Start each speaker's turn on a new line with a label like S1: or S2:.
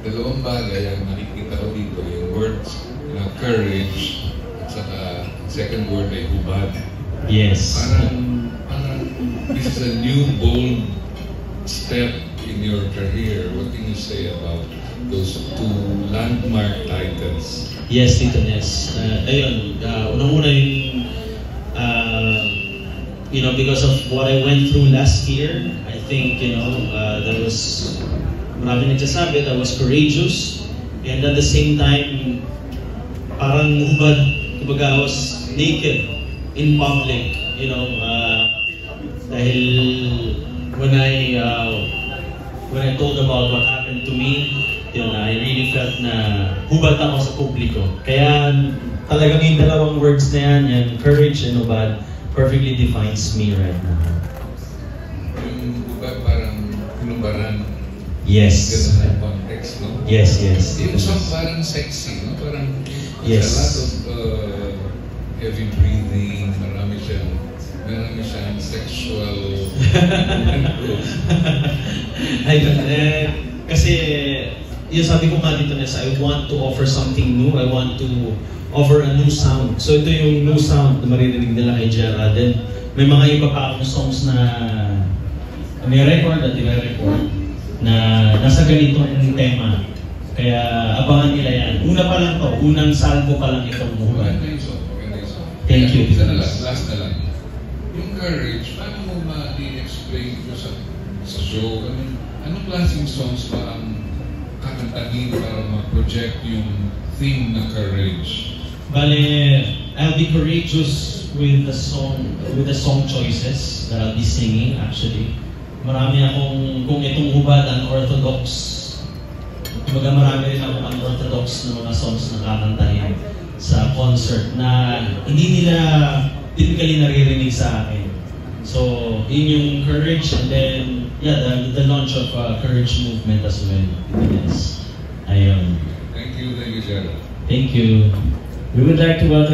S1: dalawang bagay ang nakikita ko dito, yung words na courage at saka second word ay hubad.
S2: Yes.
S1: Parang this is a new bold step in your career. What can you say about those two landmark titles?
S2: Yes, Tito Ness. Ayun, unang-una yung, because of what I went through last year, I think, there was, marami nagsasabi, that was courageous, and at the same time, parang hubad, kumbaga I was naked in public, dahil when I told about what happened to me, I really felt na hubad ako sa publiko. Kaya talagang yung dalawang words na yan, courage and hubad, perfectly defines me right now.
S1: Yung hubad parang pinubaran.
S2: Yes.
S1: Ganun na yung context, no?
S2: Yes.
S1: Yung isang parang sexy, no? Parang
S2: yes.
S1: A lot of heavy breathing, marami siyang sexual
S2: kasi yung sabi ko nga dito Ness, I want to offer something new. I want to offer a new sound. So ito yung new sound na maririnig nila kay Gerald. Then may mga iba pa akong songs na may-record at i-record na nasa ganitong tema. Kaya abangan nila yan. Una pa lang to, unang salvo pa lang itong movement. Thank you.
S1: Isa na lang, last na lang. Yung courage, paano mo ma-explain ko sa show? Anong klaseng songs ba ang kakantahin para ma-project yung theme na courage?
S2: Bale, I'll be courageous with the song choices that I'll be singing actually. Marami akong, kung itong hubad, unorthodox. Kumbaga marami rin akong unorthodox na mga songs na kakantahin sa concert na hindi nila typically naririnig sa akin. So, yun yung courage and then, the launch of Courage Movement as well. Yes. Ayun.
S1: Thank you, Gerald.
S2: Thank you. We would like to welcome